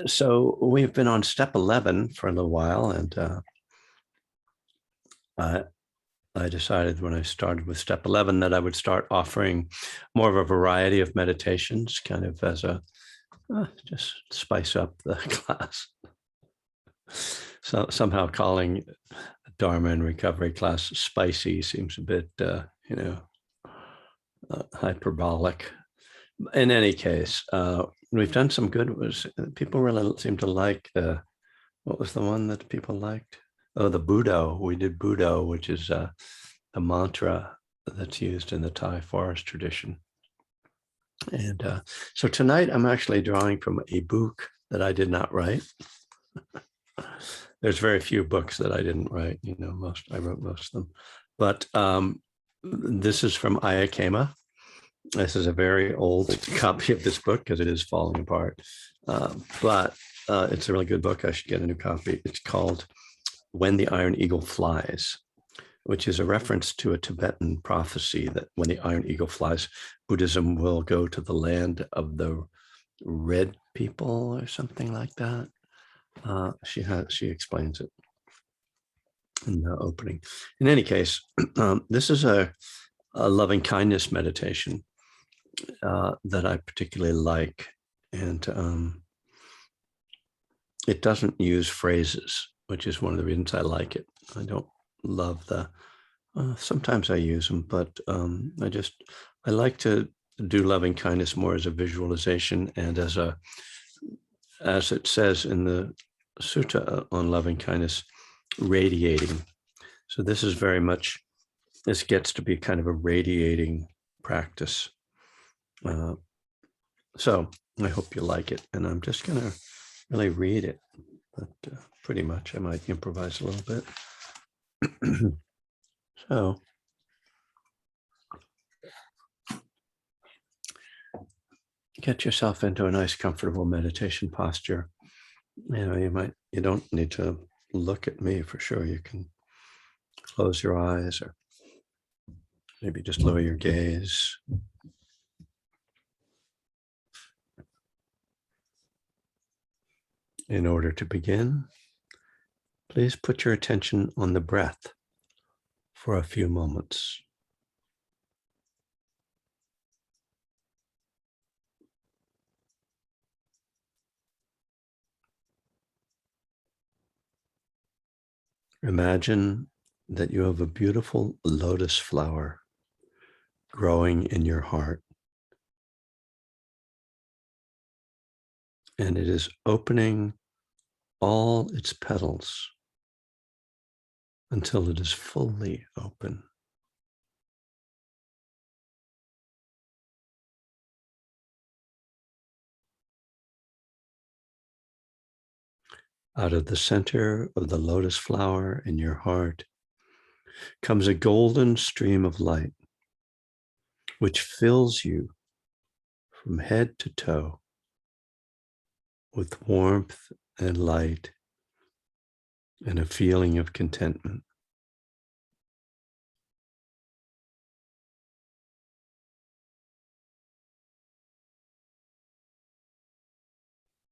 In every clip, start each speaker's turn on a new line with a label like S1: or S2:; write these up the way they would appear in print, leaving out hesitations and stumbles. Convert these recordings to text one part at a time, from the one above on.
S1: So we've been on step 11 for a little while, and I decided when I started with step 11 that I would start offering more of a variety of meditations, kind of as a just spice up the class. So somehow calling Dharma and recovery class spicy seems a bit, hyperbolic. In any case, we've done some good. People really seem to like what was the one that people liked? Oh, the Budo. We did Budo, which is a mantra that's used in the Thai forest tradition. And so tonight I'm actually drawing from a book that I did not write. There's very few books that I didn't write. I wrote most of them. But this is from Ayakema. This is a very old copy of this book because it is falling apart. But it's a really good book. I should get a new copy. It's called When the Iron Eagle Flies, which is a reference to a Tibetan prophecy that when the iron eagle flies, Buddhism will go to the land of the red people or something like that. She explains it in the opening. In any case, this is a loving kindness meditation that I particularly like. And it doesn't use phrases, which is one of the reasons I like it. I don't love sometimes I use them, but I like to do loving kindness more as a visualization and as it says in the sutta on loving kindness, radiating. So this gets to be kind of a radiating practice. So I hope you like it. And I'm just going to really read it, but pretty much I might improvise a little bit. So get yourself into a nice, comfortable meditation posture. You don't need to look at me for sure. You can close your eyes or maybe just lower your gaze. In order to begin, please put your attention on the breath for a few moments. Imagine that you have a beautiful lotus flower growing in your heart, and it is opening all its petals until it is fully open. Out of the center of the lotus flower in your heart comes a golden stream of light, which fills you from head to toe with warmth and light and a feeling of contentment.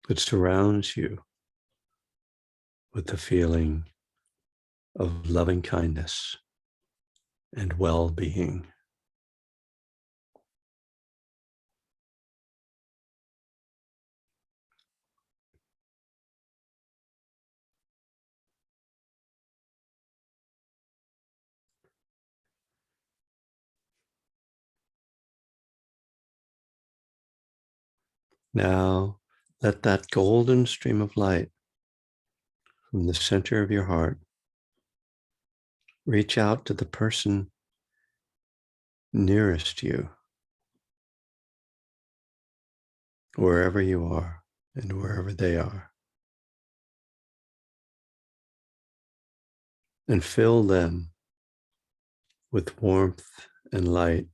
S1: It surrounds you with the feeling of loving kindness and well-being. Now, let that golden stream of light from the center of your heart reach out to the person nearest you, wherever you are and wherever they are, and fill them with warmth and light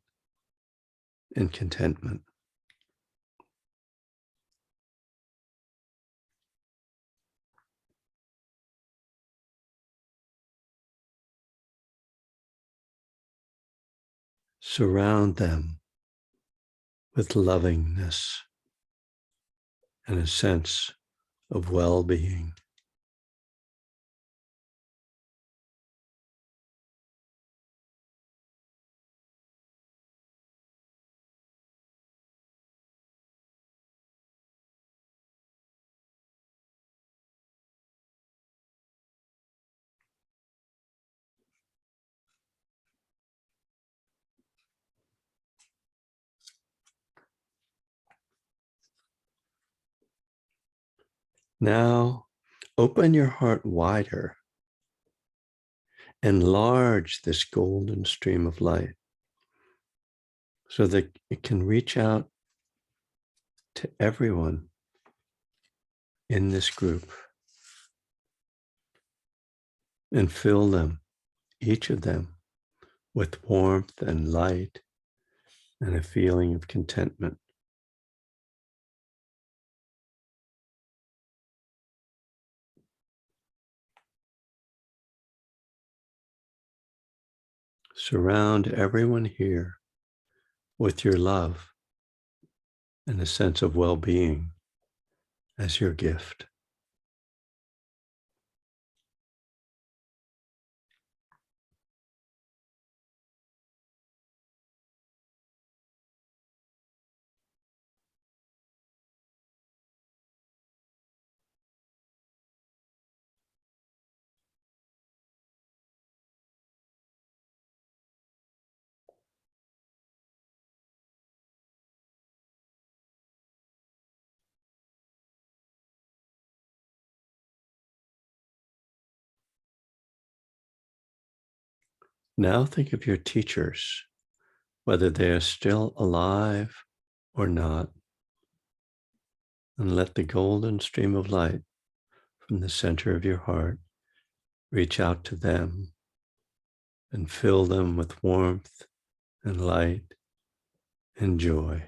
S1: and contentment. Surround them with lovingness and a sense of well-being. Now, open your heart wider. Enlarge this golden stream of light so that it can reach out to everyone in this group and fill them, each of them, with warmth and light and a feeling of contentment. Surround everyone here with your love and a sense of well-being as your gift. Now think of your teachers, whether they are still alive or not, and let the golden stream of light from the center of your heart reach out to them and fill them with warmth and light and joy.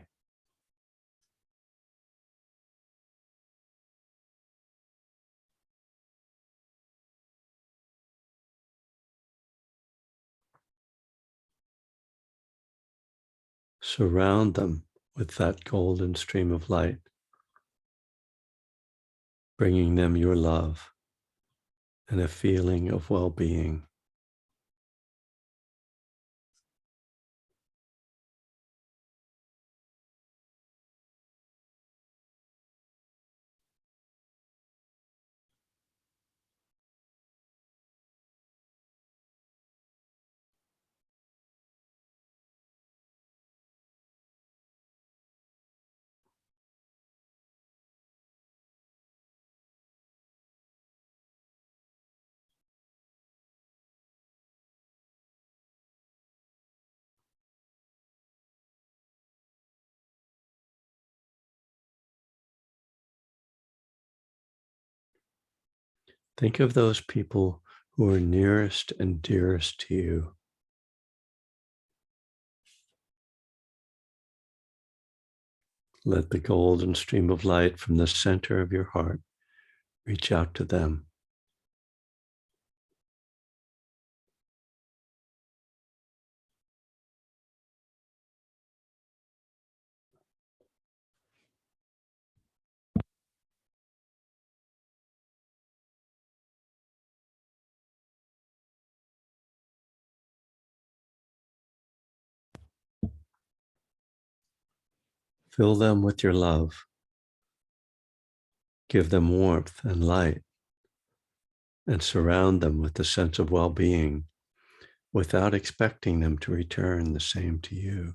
S1: Surround them with that golden stream of light, bringing them your love and a feeling of well-being. Think of those people who are nearest and dearest to you. Let the golden stream of light from the center of your heart reach out to them. Fill them with your love. Give them warmth and light, and surround them with a sense of well-being without expecting them to return the same to you.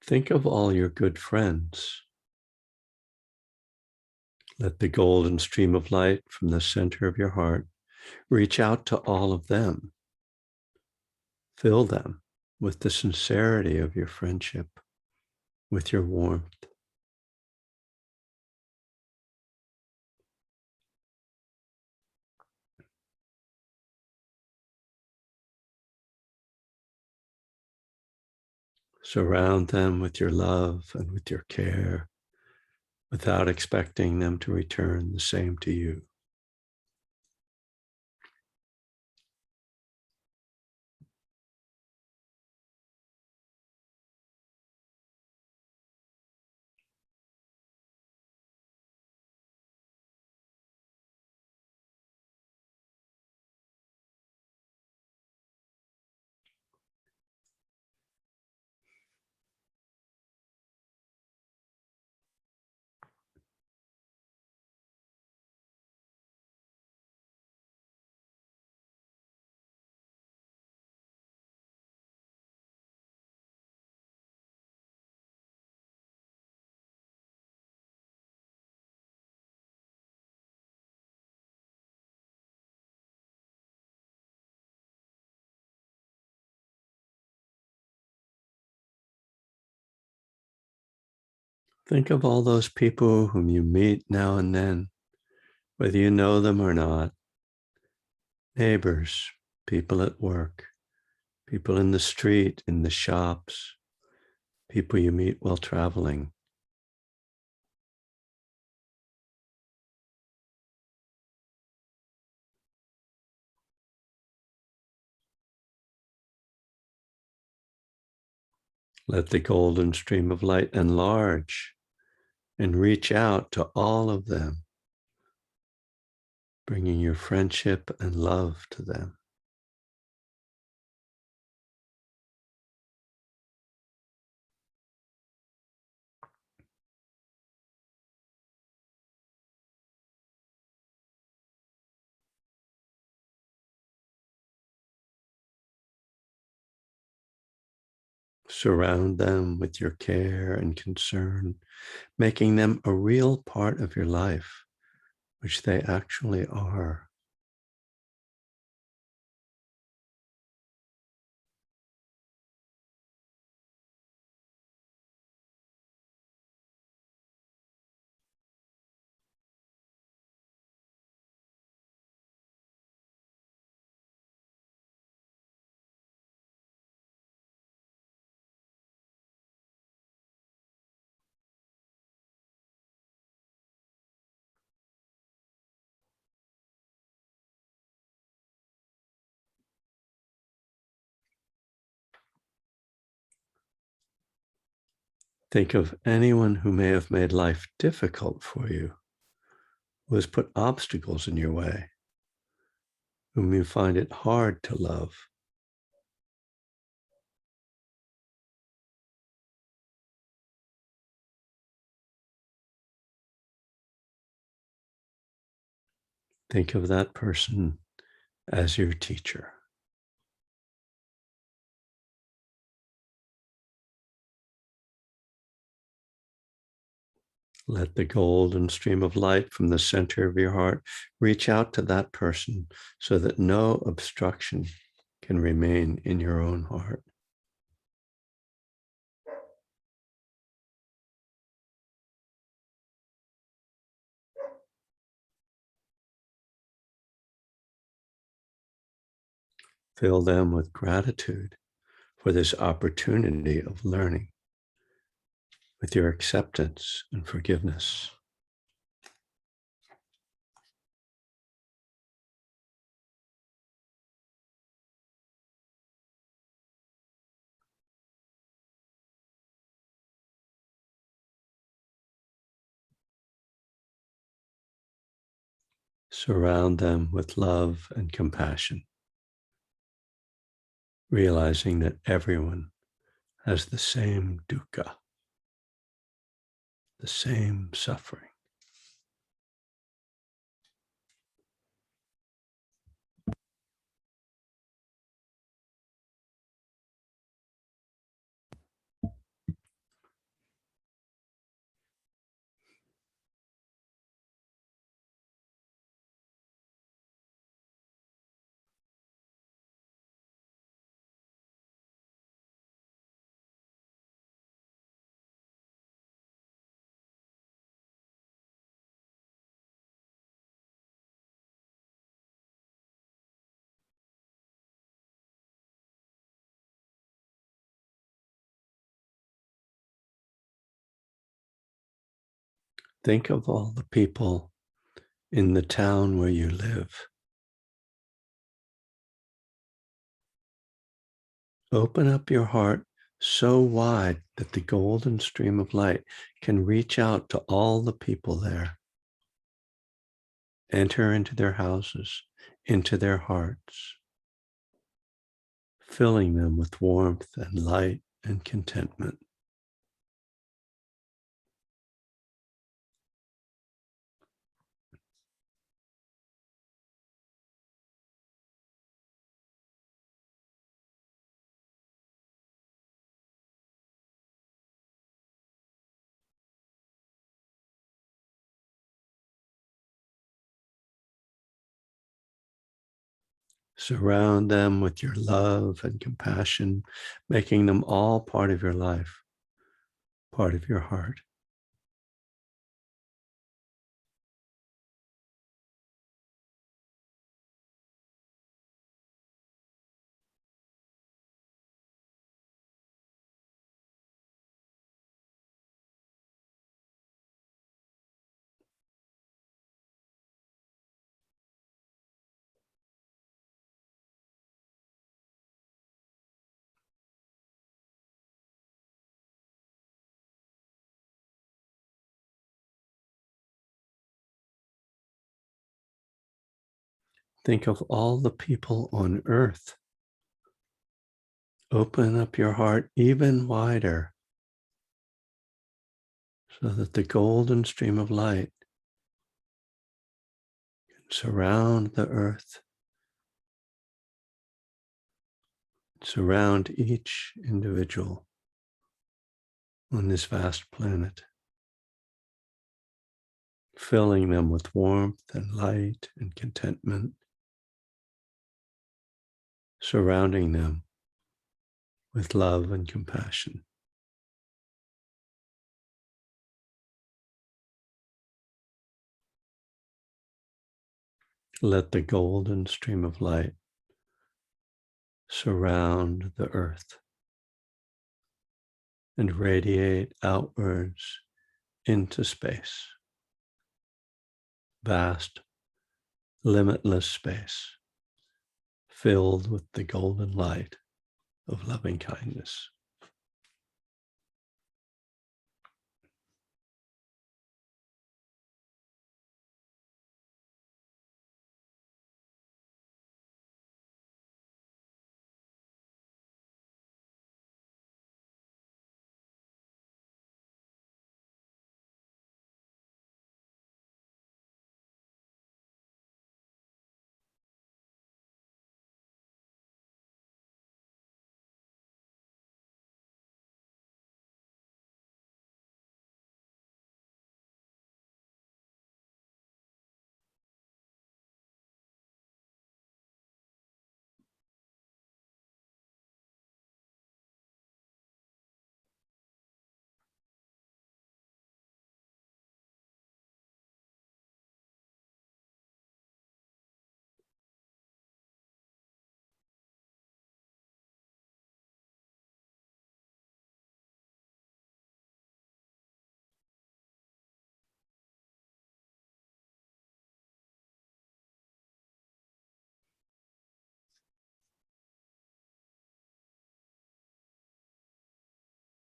S1: Think of all your good friends. Let the golden stream of light from the center of your heart reach out to all of them. Fill them with the sincerity of your friendship, with your warmth. Surround them with your love and with your care without expecting them to return the same to you. Think of all those people whom you meet now and then, whether you know them or not, neighbors, people at work, people in the street, in the shops, people you meet while traveling. Let the golden stream of light enlarge and reach out to all of them, bringing your friendship and love to them. Surround them with your care and concern, making them a real part of your life, which they actually are. Think of anyone who may have made life difficult for you, who has put obstacles in your way, whom you find it hard to love. Think of that person as your teacher. Let the golden stream of light from the center of your heart reach out to that person so that no obstruction can remain in your own heart. Fill them with gratitude for this opportunity of learning, with your acceptance and forgiveness. Surround them with love and compassion, realizing that everyone has the same dukkha, the same suffering. Think of all the people in the town where you live. Open up your heart so wide that the golden stream of light can reach out to all the people there. Enter into their houses, into their hearts, filling them with warmth and light and contentment. Surround them with your love and compassion, making them all part of your life, part of your heart. Think of all the people on earth. Open up your heart even wider so that the golden stream of light can surround the earth, surround each individual on this vast planet, filling them with warmth and light and contentment, surrounding them with love and compassion. Let the golden stream of light surround the earth and radiate outwards into space, vast, limitless space, filled with the golden light of loving kindness.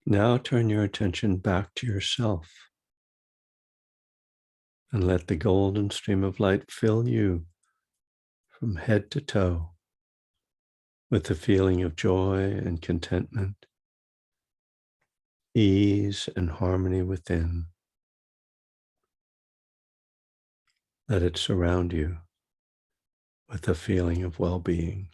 S1: Now turn your attention back to yourself and let the golden stream of light fill you from head to toe with a feeling of joy and contentment, ease and harmony within. Let it surround you with a feeling of well-being.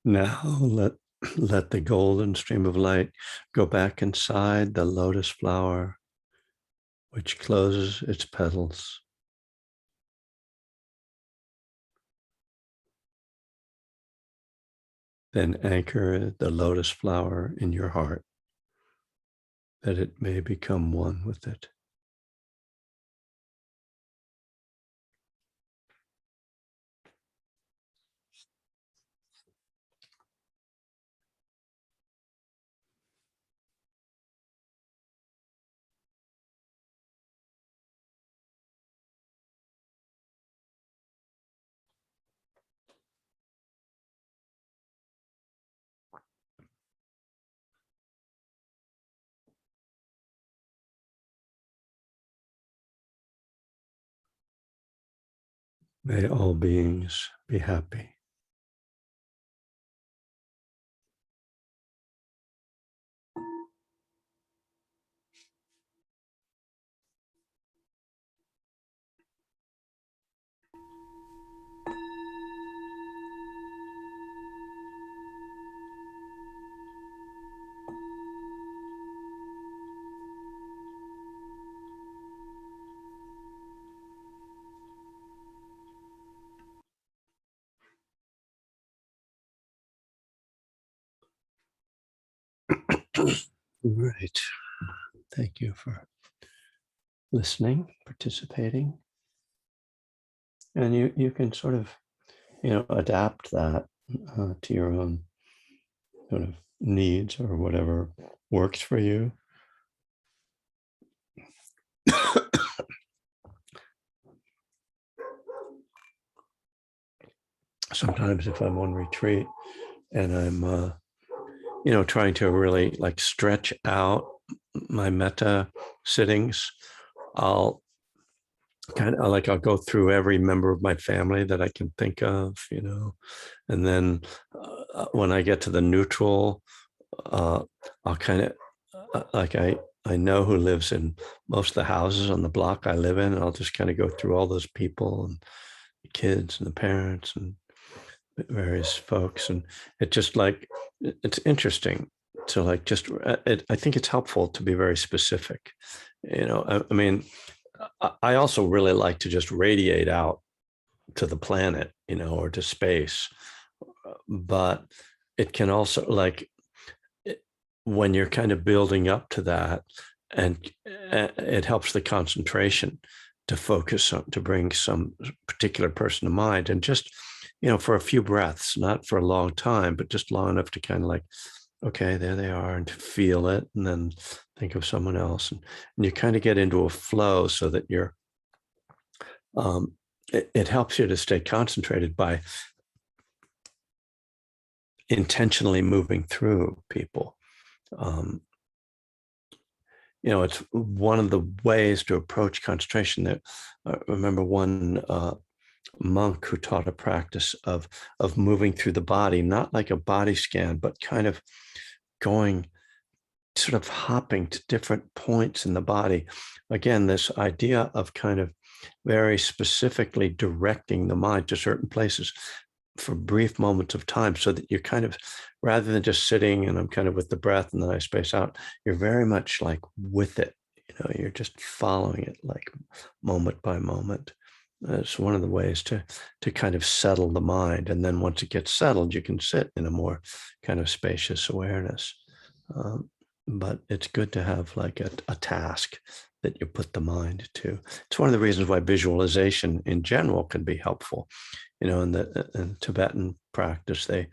S1: Now let the golden stream of light go back inside the lotus flower, which closes its petals. Then anchor the lotus flower in your heart, that it may become one with it. May all beings be happy. Right. Thank you for listening, participating. And you can sort of, adapt that to your own sort of needs or whatever works for you. Sometimes if I'm on retreat and I'm, trying to really like stretch out my metta sittings, I'll I'll go through every member of my family that I can think of, and then when I get to the neutral, I'll kind of I know who lives in most of the houses on the block I live in, and I'll just kind of go through all those people and the kids and the parents and various folks, and it just like it's interesting to like just I think it's helpful to be very specific. I mean, I also really like to just radiate out to the planet, or to space, but it can also like when you're kind of building up to that, and it helps the concentration to focus on, to bring some particular person to mind, and just for a few breaths, not for a long time, but just long enough to kind of like, okay, there they are, and to feel it, and then think of someone else, and you kind of get into a flow so that you're it helps you to stay concentrated by intentionally moving through people. It's one of the ways to approach concentration. That I remember one monk who taught a practice of moving through the body, not like a body scan, but kind of going, sort of hopping to different points in the body. Again, this idea of kind of very specifically directing the mind to certain places for brief moments of time, so that you're kind of, rather than just sitting and I'm kind of with the breath and then I space out, you're very much like with it. You're just following it like moment by moment. It's one of the ways to kind of settle the mind. And then once it gets settled, you can sit in a more kind of spacious awareness. But it's good to have like a task that you put the mind to. It's one of the reasons why visualization in general can be helpful. In Tibetan practice, they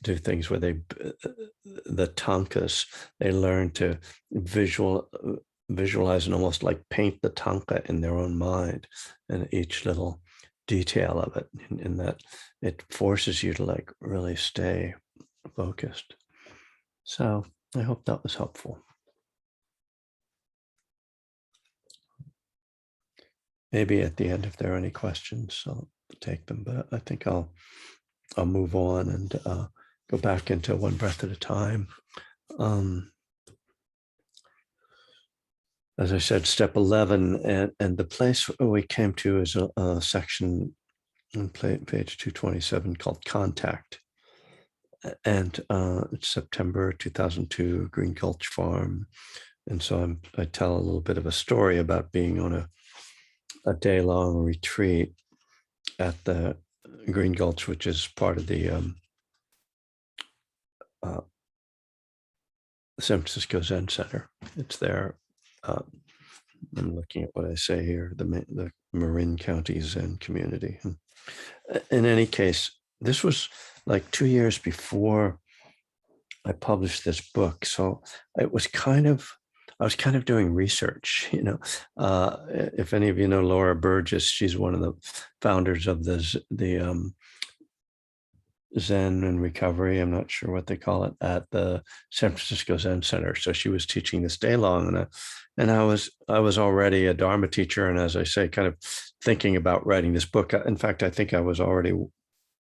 S1: do things where the tankas, they learn to visualize and almost like paint the tanka in their own mind, and each little detail of it, in that it forces you to like really stay focused. So I hope that was helpful. Maybe at the end, if there are any questions, I'll take them, but I think I'll move on and go back into one breath at a time. As I said, step 11, and the place we came to is a section on page 227 called contact. And it's September 2002, Green Gulch Farm. And so I tell a little bit of a story about being on a day-long retreat at the Green Gulch, which is part of the San Francisco Zen Center. It's there. I'm looking at what I say here, the Marin County Zen community. In any case, this was like 2 years before I published this book. So it was I was kind of doing research, if any of you know Laura Burgess, she's one of the founders of the Zen and Recovery. I'm not sure what they call it at the San Francisco Zen Center. So she was teaching this day long, and I was already a Dharma teacher, and as I say, kind of thinking about writing this book. In fact, I think I was already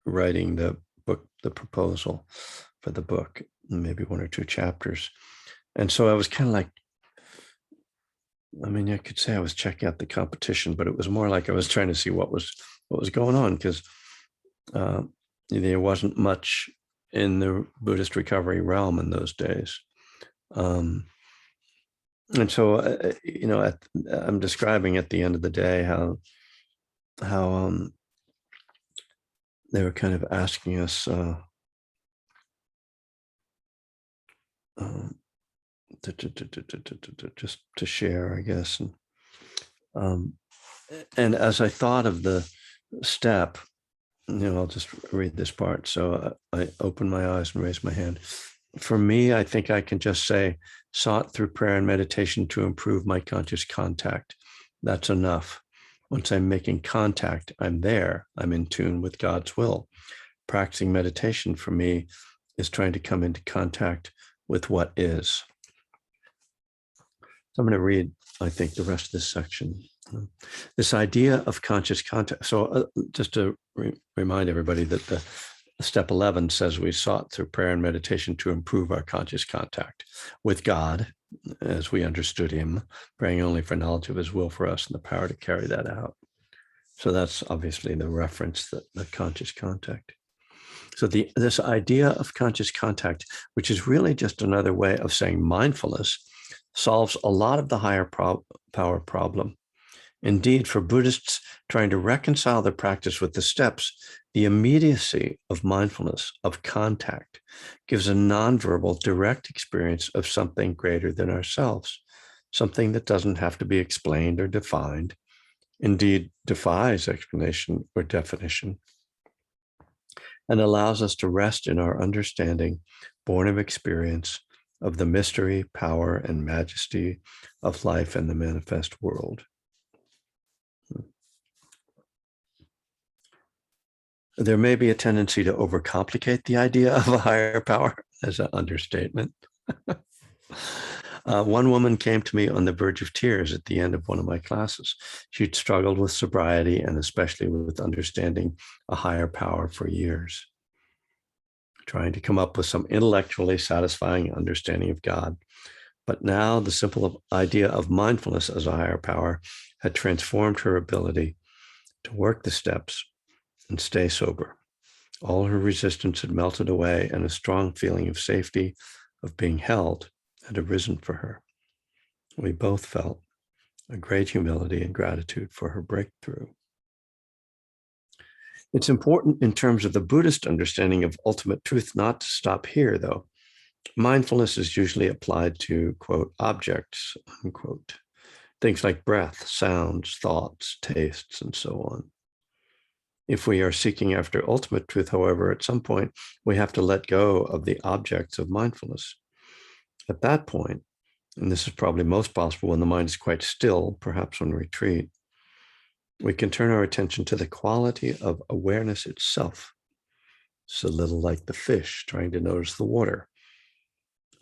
S1: writing the proposal for the book, maybe 1 or 2 chapters, and so I was kind of like, I mean, I could say I was checking out the competition, but it was more like I was trying to see what was going on, because there wasn't much in the Buddhist recovery realm in those days. And so, I'm describing at the end of the day how they were kind of asking us just to share, I guess. And as I thought of the step, I'll just read this part. So I opened my eyes and raised my hand. For me, I think I can just say, sought through prayer and meditation to improve my conscious contact. That's enough. Once I'm making contact, I'm there. I'm in tune with God's will. Practicing meditation for me is trying to come into contact with what is. So I'm going to read, I think, the rest of this section. This idea of conscious contact. So just to remind everybody that the step 11 says we sought through prayer and meditation to improve our conscious contact with God as we understood him, praying only for knowledge of his will for us and the power to carry that out. So that's obviously the reference, that the conscious contact. So this idea of conscious contact, which is really just another way of saying mindfulness, solves a lot of the higher power problem. Indeed, for Buddhists trying to reconcile their practice with the steps, the immediacy of mindfulness, of contact, gives a nonverbal, direct experience of something greater than ourselves, something that doesn't have to be explained or defined, indeed defies explanation or definition, and allows us to rest in our understanding, born of experience, of the mystery, power, and majesty of life and the manifest world. There may be a tendency to overcomplicate the idea of a higher power as an understatement. One woman came to me on the verge of tears at the end of one of my classes. She'd struggled with sobriety and especially with understanding a higher power for years, trying to come up with some intellectually satisfying understanding of God. But now the simple idea of mindfulness as a higher power had transformed her ability to work the steps and stay sober. All her resistance had melted away, and a strong feeling of safety, of being held, had arisen for her. We both felt a great humility and gratitude for her breakthrough. It's important in terms of the Buddhist understanding of ultimate truth not to stop here, though. Mindfulness is usually applied to, quote, objects, unquote, things like breath, sounds, thoughts, tastes, and so on. If we are seeking after ultimate truth, however, at some point, we have to let go of the objects of mindfulness. At that point, and this is probably most possible when the mind is quite still, perhaps on retreat, we can turn our attention to the quality of awareness itself. It's a little like the fish trying to notice the water.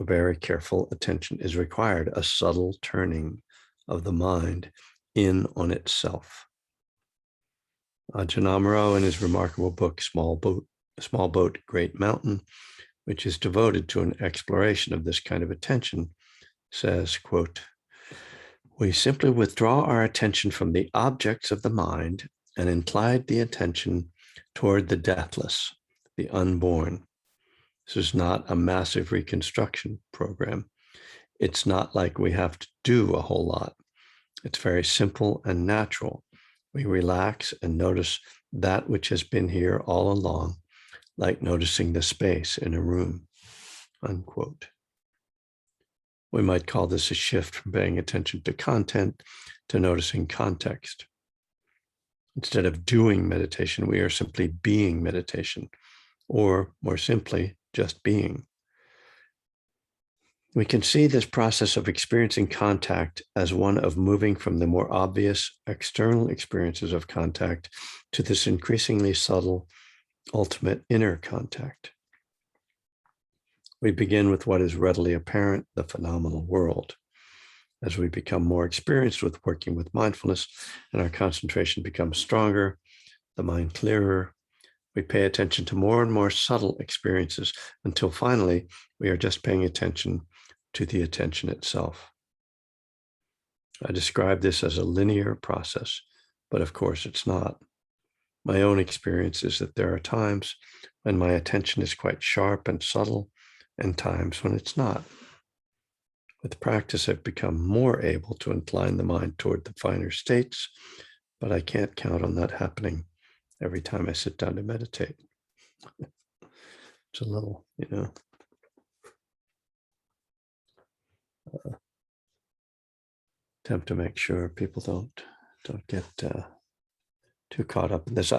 S1: A very careful attention is required, a subtle turning of the mind in on itself. Ajahn Amaro, in his remarkable book, Small Boat, Great Mountain, which is devoted to an exploration of this kind of attention, says, quote, we simply withdraw our attention from the objects of the mind and incline the attention toward the deathless, the unborn. This is not a massive reconstruction program. It's not like we have to do a whole lot. It's very simple and natural. We relax and notice that which has been here all along, like noticing the space in a room, unquote. We might call this a shift from paying attention to content to noticing context. Instead of doing meditation, we are simply being meditation, or more simply, just being. We can see this process of experiencing contact as one of moving from the more obvious external experiences of contact to this increasingly subtle, ultimate inner contact. We begin with what is readily apparent, the phenomenal world. As we become more experienced with working with mindfulness and our concentration becomes stronger, the mind clearer, we pay attention to more and more subtle experiences until finally we are just paying attention to the attention itself. I describe this as a linear process, but of course it's not. My own experience is that there are times when my attention is quite sharp and subtle, and times when it's not. With practice, I've become more able to incline the mind toward the finer states, but I can't count on that happening every time I sit down to meditate. It's a little, attempt to make sure people don't get too caught up in this.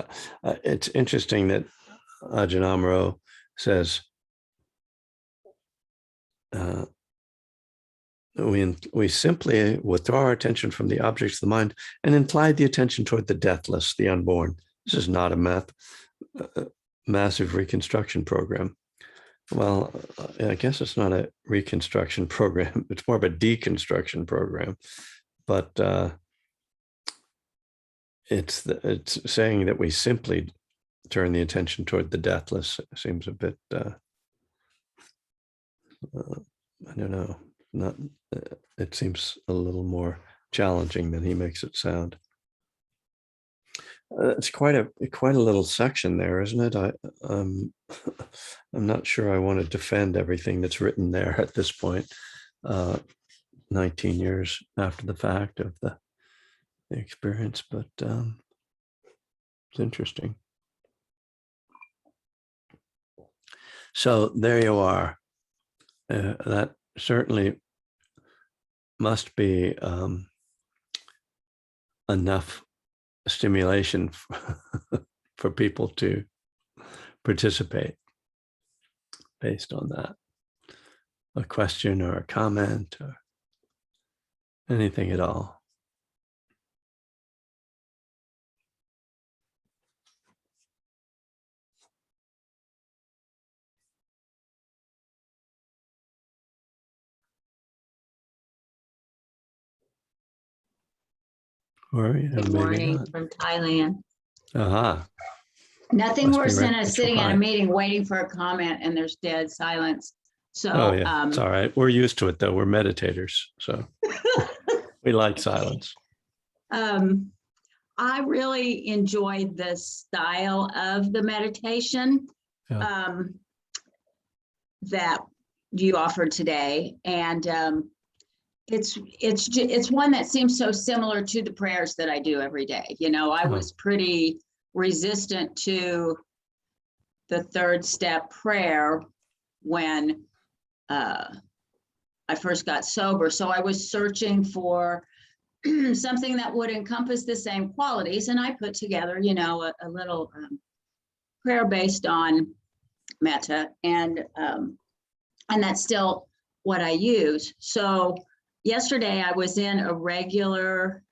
S1: It's interesting that Ajahn Amaro says, we simply withdraw our attention from the objects of the mind and incline the attention toward the deathless, the unborn. This is not a massive reconstruction program. Well, I guess it's not a reconstruction program. It's more of a deconstruction program. But it's saying that we simply turn the attention toward the deathless. It seems a bit, I don't know, not. It seems a little more challenging than he makes it sound. It's quite a little section there, isn't it? I'm not sure I want to defend everything that's written there at this point, 19 years after the fact of the experience, but it's interesting. So there you are. That certainly must be enough stimulation for people to participate based on that. A question or a comment or anything at all. Or,
S2: Good morning from Thailand.
S1: Aha.
S2: Nothing worse than sitting at a meeting waiting for a comment and there's dead silence. So
S1: it's all right. We're used to it though. We're meditators, so we like silence.
S2: I really enjoyed the style of the meditation that you offered today, and it's one that seems so similar to the prayers that I do every day. I was pretty resistant to the third step prayer when I first got sober. So I was searching for something that would encompass the same qualities. And I put together, a little prayer based on metta, and that's still what I use. So yesterday I was in a regular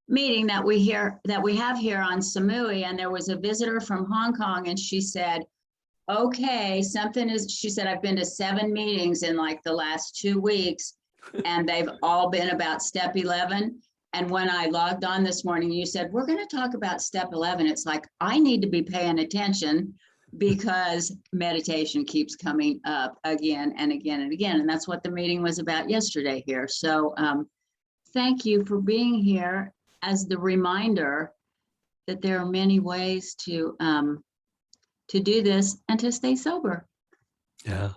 S2: meeting that we have here on Samui, and there was a visitor from Hong Kong, and she said, okay, she said, I've been to 7 meetings in like the last 2 weeks, and they've all been about step 11. And when I logged on this morning, you said, we're going to talk about step 11. It's like, I need to be paying attention because meditation keeps coming up again and again and again. And that's what the meeting was about yesterday here. So thank you for being here as the reminder that there are many ways to to do this and to stay sober.
S1: Yeah.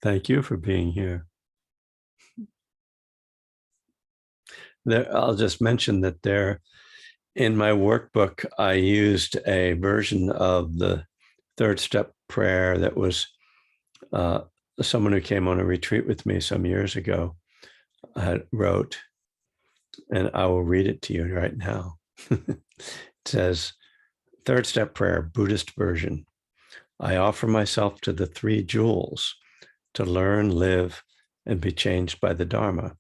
S1: Thank you for being here. I'll just mention that in my workbook, I used a version of the third step prayer that was someone who came on a retreat with me some years ago wrote, and I will read it to you right now. It says, third step prayer, Buddhist version. I offer myself to the three jewels to learn, live, and be changed by the Dharma.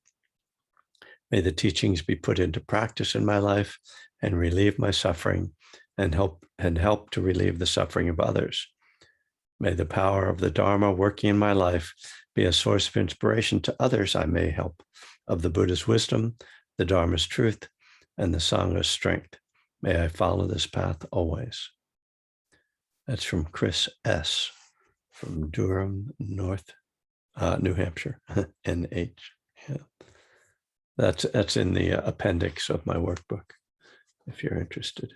S1: May the teachings be put into practice in my life and relieve my suffering and help to relieve the suffering of others. May the power of the Dharma working in my life be a source of inspiration to others I may help, of the Buddha's wisdom, the Dharma's truth, and the Sangha's strength. May I follow this path always. That's from Chris S. from Durham, New Hampshire, NH. Yeah. That's in the appendix of my workbook, if you're interested.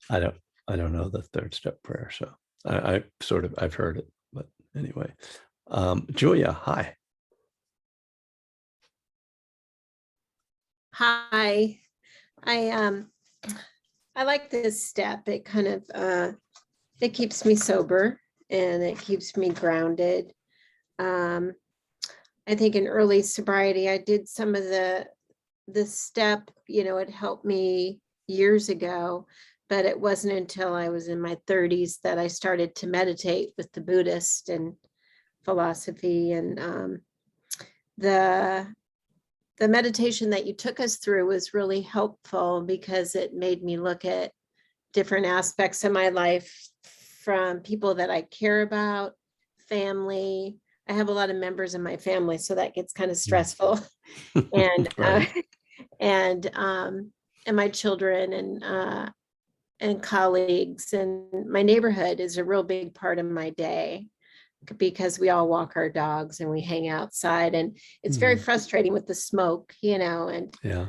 S1: I don't know the third step prayer, so I've heard it, but anyway. Julia, hi.
S3: Hi. I like this step. It kind of it keeps me sober and it keeps me grounded. I think in early sobriety, I did some of the step, it helped me years ago, but it wasn't until I was in my 30s that I started to meditate with the Buddhist and philosophy. And the meditation that you took us through was really helpful because it made me look at different aspects of my life from people that I care about, family. I have a lot of members in my family, so that gets kind of stressful. And
S1: Right.
S3: and my children and colleagues, and my neighborhood is a real big part of my day because we all walk our dogs and we hang outside, and it's very frustrating with the smoke, and
S1: Yeah.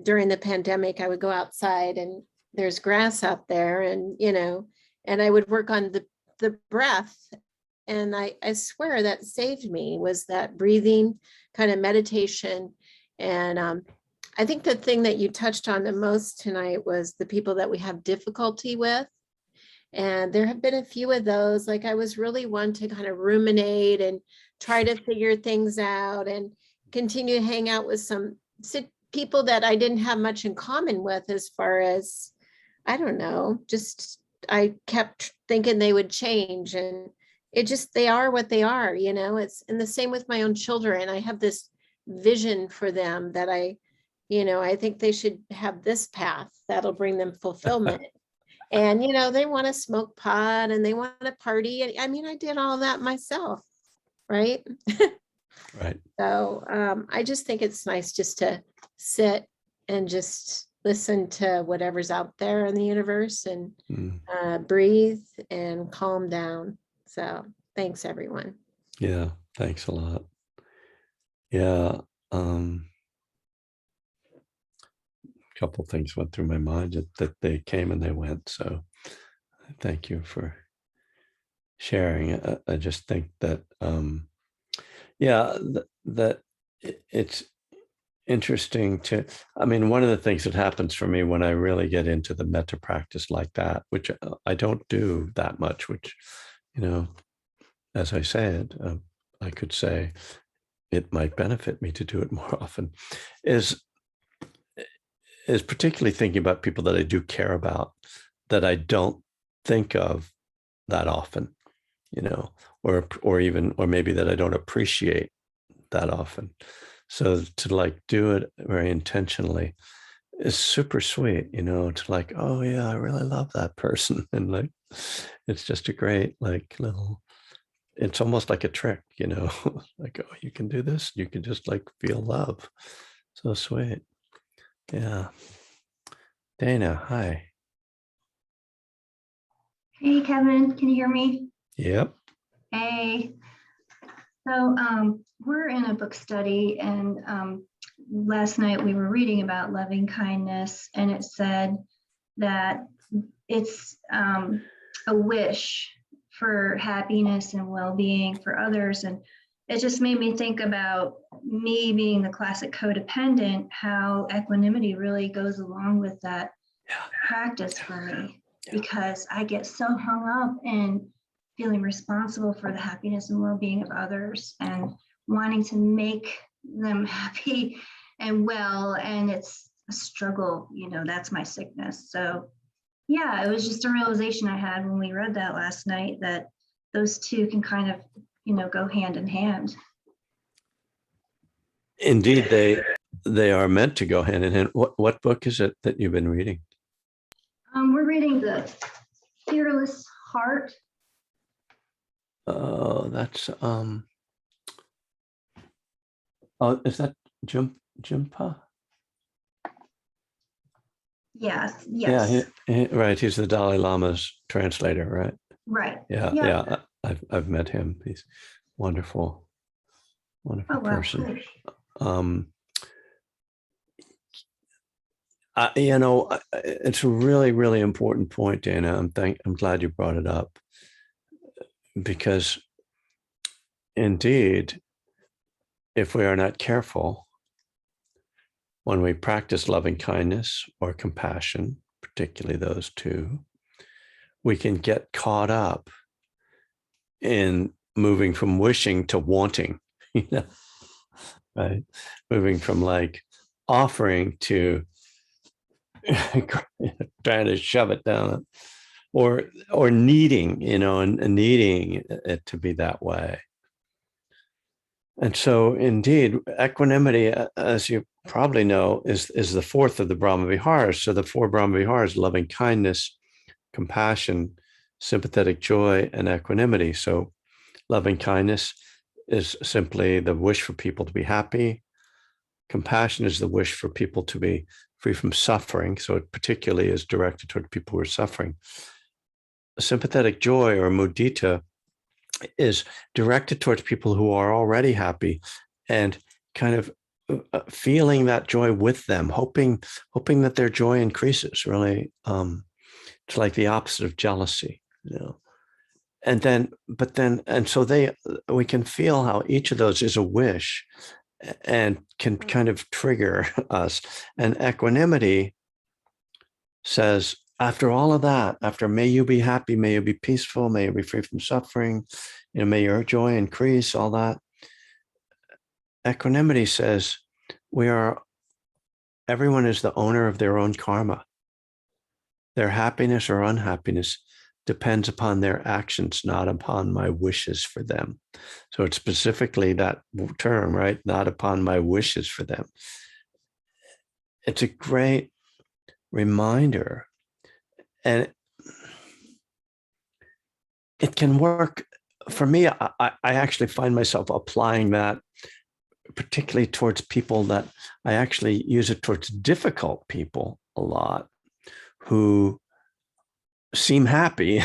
S3: During the pandemic, I would go outside and there's grass out there, and and I would work on the breath. And I swear that saved me, was that breathing kind of meditation. And I think the thing that you touched on the most tonight was the people that we have difficulty with. And there have been a few of those. Like, I was really one to kind of ruminate and try to figure things out and continue to hang out with some people that I didn't have much in common with, as far as, I don't know, just I kept thinking they would change, and they are what they are, it's, and the same with my own children. I have this vision for them that I think they should have this path that'll bring them fulfillment. And, they want to smoke pot and they want to party. And I mean, I did all that myself. Right.
S1: Right.
S3: So I just think it's nice just to sit and just listen to whatever's out there in the universe and breathe and calm down. So thanks, everyone.
S1: Yeah. Thanks a lot. Yeah. Couple things went through my mind that they came and they went. So thank you for sharing. I just think that, that it's interesting one of the things that happens for me when I really get into the metta practice like that, which I don't do that much, which, as I said, I could say it might benefit me to do it more often, is particularly thinking about people that I do care about, that I don't think of that often, or maybe that I don't appreciate that often. So to do it very intentionally is super sweet, to oh yeah, I really love that person. And it's just a great little, it's almost like a trick, like, oh, you can do this. You can just feel love. So sweet. Yeah. Dana, hi.
S4: Hey, Kevin, can you hear me?
S1: Yep.
S4: Hey. So we're in a book study, and last night we were reading about loving kindness, and it said that it's a wish for happiness and well-being for others. And it just made me think about me being the classic codependent, how equanimity really goes along with that practice for me, because I get so hung up in feeling responsible for the happiness and well-being of others and wanting to make them happy and well. And it's a struggle, that's my sickness. So yeah, it was just a realization I had when we read that last night, that those two can kind of, go hand in hand.
S1: Indeed, they are meant to go hand in hand. What book is it that you've been reading?
S4: We're reading The Fearless Heart.
S1: Oh, that's is that Jimpa?
S4: Yes.
S1: Yeah, right. He's the Dalai Lama's translator, right?
S4: Right.
S1: Yeah,
S4: Yep.
S1: yeah. I've met him. He's wonderful, wonderful
S4: Oh, wow.
S1: person.
S4: Cool.
S1: It's a really, really important point, Dana. I'm glad you brought it up, because indeed, if we are not careful, when we practice loving kindness or compassion, particularly those two, we can get caught up in moving from wishing to wanting, right? Moving from like offering to trying to shove it down, or needing, and needing it to be that way. And so indeed, equanimity, as you probably know, is the fourth of the Brahma Viharas. So the four Brahma Viharas: loving kindness, compassion, sympathetic joy, and equanimity. So loving kindness is simply the wish for people to be happy. Compassion is the wish for people to be free from suffering. So it particularly is directed toward people who are suffering. Sympathetic joy, or mudita, is directed towards people who are already happy and kind of feeling that joy with them, hoping that their joy increases. Really, it's like the opposite of jealousy, And so we can feel how each of those is a wish and can kind of trigger us. And equanimity says, after all of that, after may you be happy, may you be peaceful, may you be free from suffering, may your joy increase, all that. Equanimity says, everyone is the owner of their own karma. Their happiness or unhappiness depends upon their actions, not upon my wishes for them. So it's specifically that term, right? Not upon my wishes for them. It's a great reminder. And it can work for me. I actually find myself applying that particularly towards people that I actually use it towards difficult people a lot, who seem happy.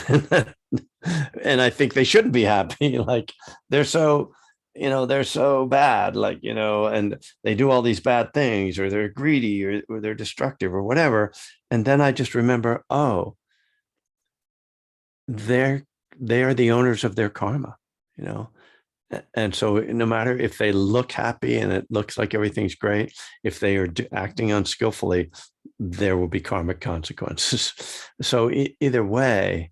S1: And I think they shouldn't be happy. Like they're so bad, and they do all these bad things, or they're greedy, or they're destructive, or whatever. And then I just remember, they are the owners of their karma, And so no matter if they look happy and it looks like everything's great, if they are acting unskillfully, there will be karmic consequences. So either way,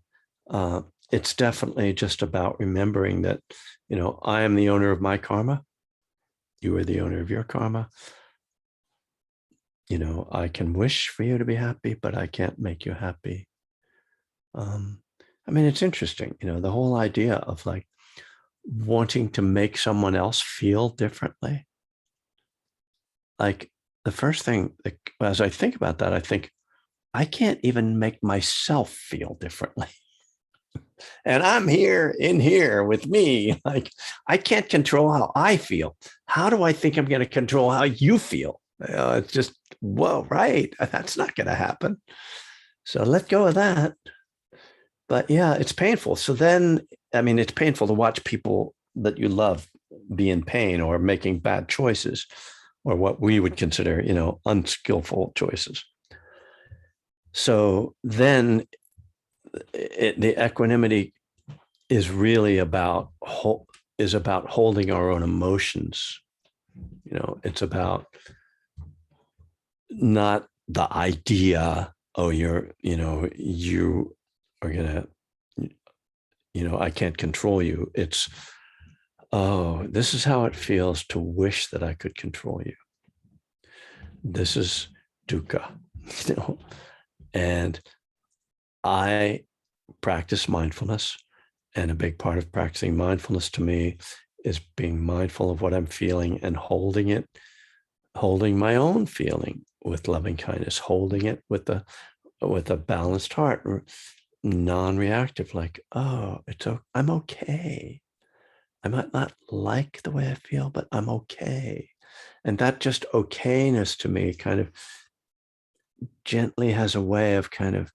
S1: it's definitely just about remembering that, I am the owner of my karma. You are the owner of your karma. I can wish for you to be happy, but I can't make you happy. It's interesting, the whole idea of like wanting to make someone else feel differently. Like the first thing, as I think about that, I think I can't even make myself feel differently. And I'm in here with me. Like I can't control how I feel. How do I think I'm going to control how you feel? It's just, whoa, right. That's not going to happen. So let go of that. But yeah, it's painful. So then, it's painful to watch people that you love be in pain or making bad choices, or what we would consider, unskillful choices. So then the equanimity is really about holding our own emotions. It's about not the idea, oh, you are gonna, I can't control you. It's, oh, this is how it feels to wish that I could control you. This is dukkha, and I practice mindfulness. And a big part of practicing mindfulness to me is being mindful of what I'm feeling and holding my own feeling with loving kindness, holding it with a balanced heart, non-reactive, like, oh, I'm okay. I might not like the way I feel, but I'm okay. And that just okayness to me kind of gently has a way of kind of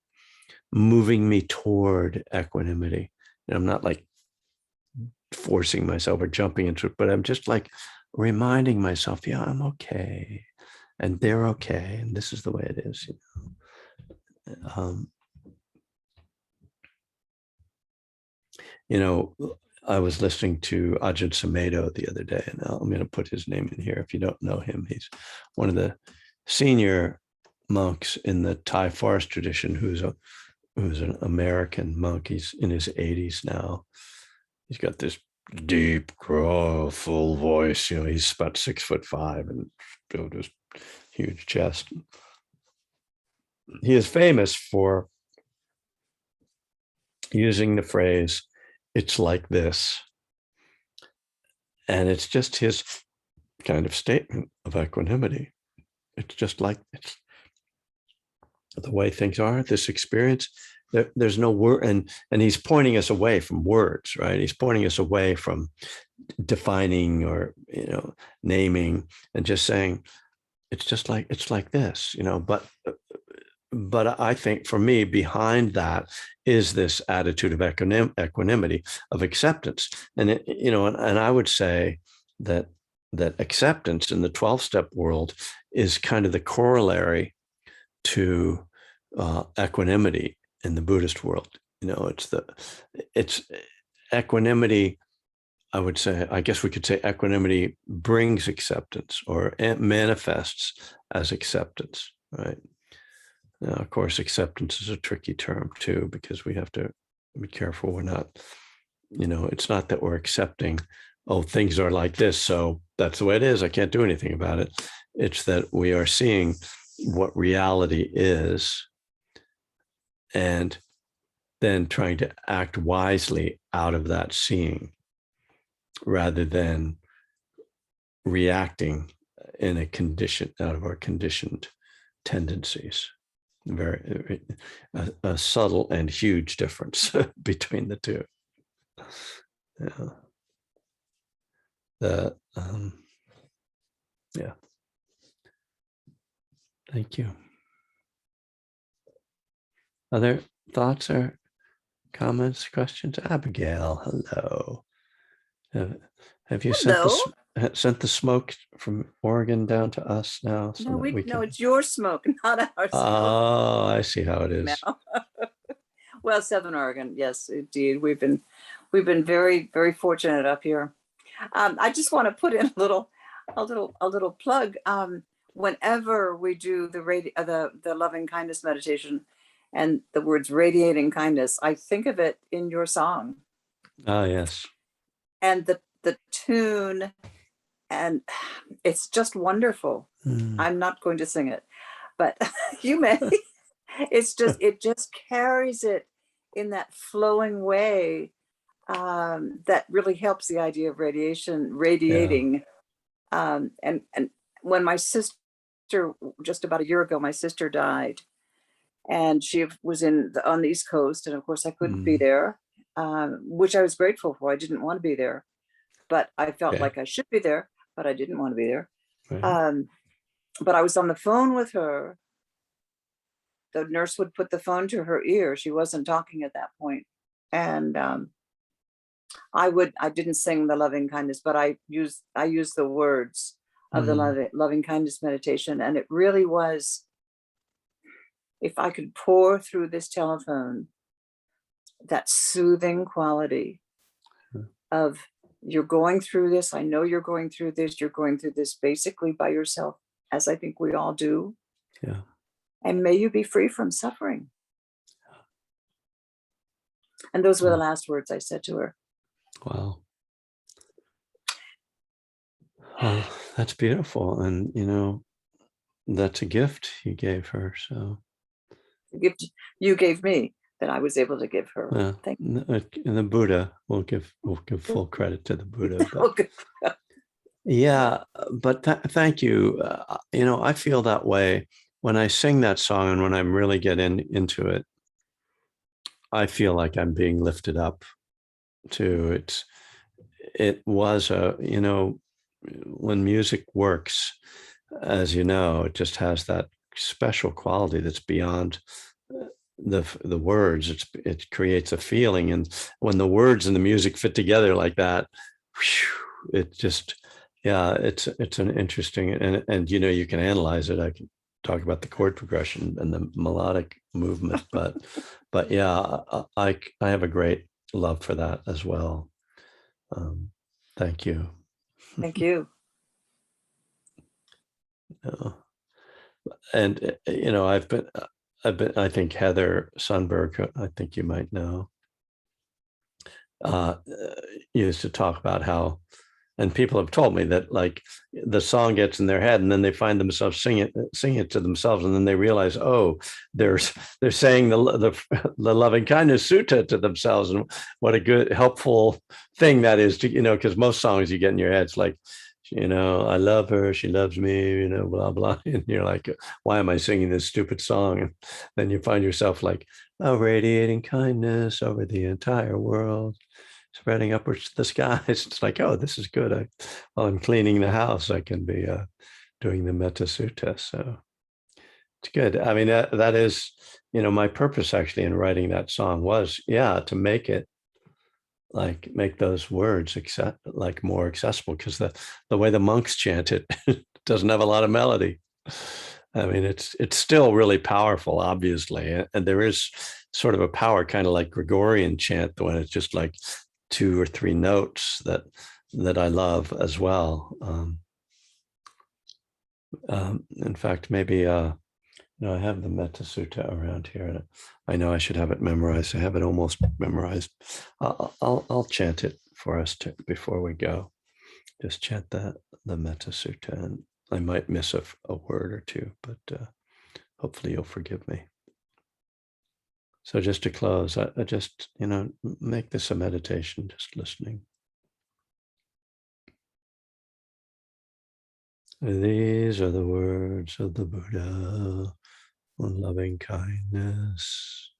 S1: moving me toward equanimity. And I'm not like forcing myself or jumping into it, but I'm just like reminding myself, yeah, I'm okay. And they're okay. And this is the way it is. I was listening to Ajahn Sumedho the other day, and I'm going to put his name in here. If you don't know him, he's one of the senior monks in the Thai forest tradition, who's an American monk. He's in his 80s now. He's got this deep, full voice. He's about 6'5" and built this huge chest. He is famous for using the phrase, "It's like this." And it's just his kind of statement of equanimity. It's just like it's the way things are, this experience. There's no word, and he's pointing us away from words, right? He's pointing us away from defining or naming, and just saying it's like this, but I think for me, behind that is this attitude of equanimity, of acceptance. And and I would say that acceptance in the 12-step world is kind of the corollary to equanimity in the Buddhist world. It's equanimity. I would say, I guess we could say equanimity brings acceptance, or it manifests as acceptance, right? Now, of course, acceptance is a tricky term too, because we have to be careful. We're not, it's not that we're accepting, oh, things are like this, so that's the way it is, I can't do anything about it. It's that we are seeing what reality is, and then trying to act wisely out of that seeing, rather than reacting in a condition out of our conditioned tendencies. Very a subtle and huge difference between the two. Yeah. Thank you. Other thoughts or comments, questions? Abigail, hello. Have you sent the smoke from Oregon down to us now? So
S5: No,
S1: we
S5: no, it's your smoke, not our smoke.
S1: Oh, I see how it is.
S5: Well, Southern Oregon, yes, indeed. We've been very, very fortunate up here. I just want to put in a little plug. Whenever we do the loving kindness meditation, and the words radiating kindness, I think of it in your song.
S1: Ah, yes.
S5: And the tune, and it's just wonderful. I'm not going to sing it, but you may. It just carries it in that flowing way that really helps the idea of radiating. Yeah. And when my sister, just about a year ago, my sister died, and she was on the East Coast, and of course I couldn't be there, which I was grateful for. I didn't want to be there, but I felt like I should be there, but I didn't want to be there. Right. But I was on the phone with her. The nurse would put the phone to her ear. She wasn't talking at that point. And I didn't sing the loving kindness, but I used the words of the loving kindness meditation. And it really was, if I could pour through this telephone that soothing quality of, you're going through this. I know you're going through this. You're going through this basically by yourself, as I think we all do.
S1: Yeah.
S5: And may you be free from suffering. And those were the last words I said to her.
S1: Wow. Well, that's beautiful. And, you know, that's a gift you gave her. So,
S5: The gift you gave me that I was able to give her.
S1: yeah.
S5: Thank
S1: And the Buddha, we'll give full credit to the Buddha. But
S5: you.
S1: yeah, but thank you. You know, I feel that way when I sing that song, and when I'm really into it, I feel like I'm being lifted up to it. It was you know, when music works, as you know, it just has that special quality that's beyond the words. It creates a feeling, and when the words and the music fit together like that, whew, it just, yeah, it's an interesting, and you know, you can analyze it. I can talk about the chord progression and the melodic movement, but yeah, I have a great love for that as well. Thank you.
S5: Thank you.
S1: And you know, I think Heather Sundberg, I think you might know, uh, used to talk about how, and people have told me that, like, the song gets in their head and then they find themselves singing it to themselves, and then they realize, oh, they're saying the loving kindness sutta to themselves, and what a good helpful thing that is to, you know, because most songs you get in your head, it's like, you know, I love her, she loves me, you know, blah blah, and you're like, why am I singing this stupid song? And then you find yourself like, oh, radiating kindness over the entire world, spreading upwards to the skies. It's like, oh, this is good. While I'm cleaning the house, I can be doing the Metta Sutta. So it's good. I mean, that is, you know, my purpose actually in writing that song was, yeah, to make it, like, make those words like more accessible, because the way the monks chant it, it doesn't have a lot of melody. I mean, it's still really powerful, obviously, and there is sort of a power, kind of like Gregorian chant, when it's just like 2 or 3 notes that I love as well. In fact, maybe you know, I have the Metta Sutta around here, and I know I should have it memorized. I have it almost memorized. I'll chant it for us before we go. Just chant the Metta Sutta, and I might miss a word or two, but hopefully you'll forgive me. So just to close, I just, you know, make this a meditation, just listening. These are the words of the Buddha on loving kindness.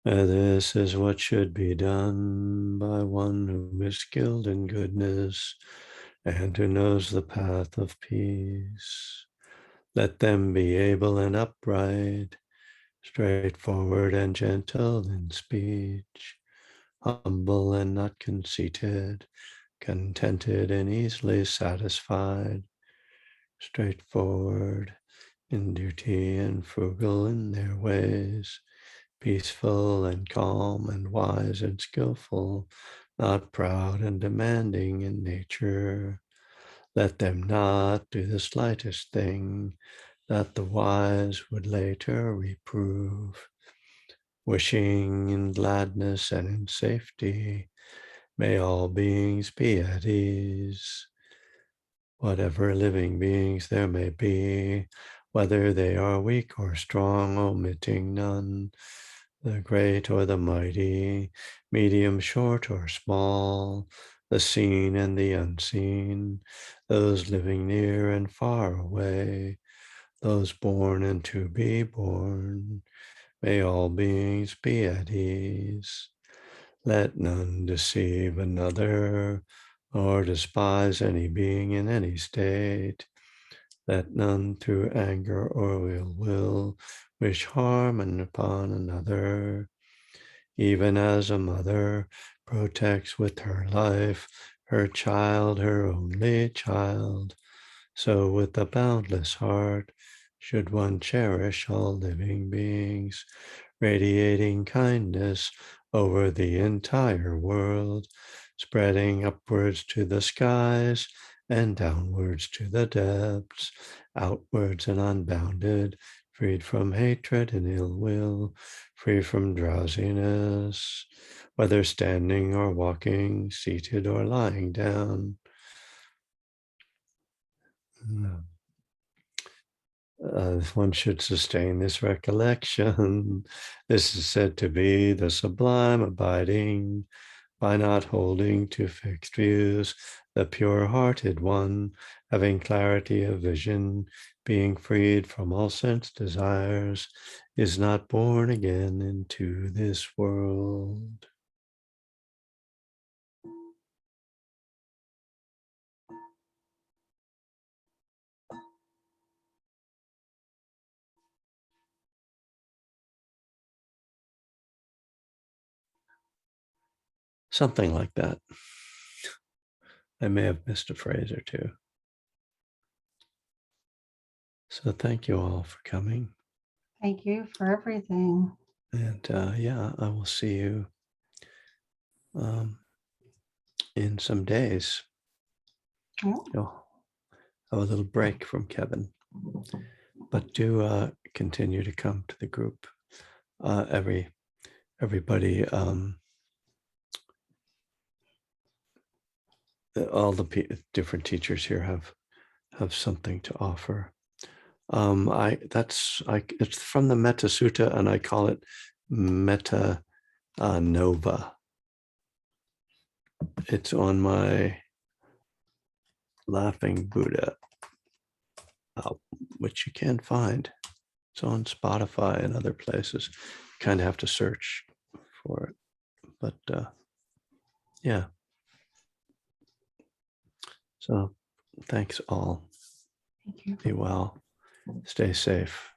S1: This is what should be done by one who is skilled in goodness and who knows the path of peace. Let them be able and upright, straightforward and gentle in speech, humble and not conceited, contented and easily satisfied, straightforward in duty and frugal in their ways, peaceful and calm and wise and skillful, not proud and demanding in nature. Let them not do the slightest thing that the wise would later reprove. Wishing in gladness and in safety, may all beings be at ease. Whatever living beings there may be, whether they are weak or strong, omitting none, the great or the mighty, medium, short or small, the seen and the unseen, those living near and far away, those born and to be born, may all beings be at ease. Let none deceive another or despise any being in any state. Let none through anger or ill will wish harm upon another. Even as a mother protects with her life her child, her only child, so with a boundless heart should one cherish all living beings, radiating kindness over the entire world, spreading upwards to the skies and downwards to the depths, outwards and unbounded, freed from hatred and ill will, free from drowsiness, whether standing or walking, seated or lying down. One should sustain this recollection. This is said to be the sublime abiding by not holding to fixed views, the pure-hearted one, having clarity of vision, being freed from all sense desires, is not born again into this world. Something like that. I may have missed a phrase or two. So thank you all for coming.
S6: Thank you for everything.
S1: And yeah, I will see you in some days.
S6: Oh.
S1: You'll have a little break from Kevin, but do continue to come to the group. Everybody, all the different teachers here have something to offer. It's from the Metta Sutta, and I call it Metta Nova. It's on my Laughing Buddha, which you can find. It's on Spotify and other places. You kind of have to search for it, but yeah. So thanks all.
S6: Thank you.
S1: Be well. Stay safe.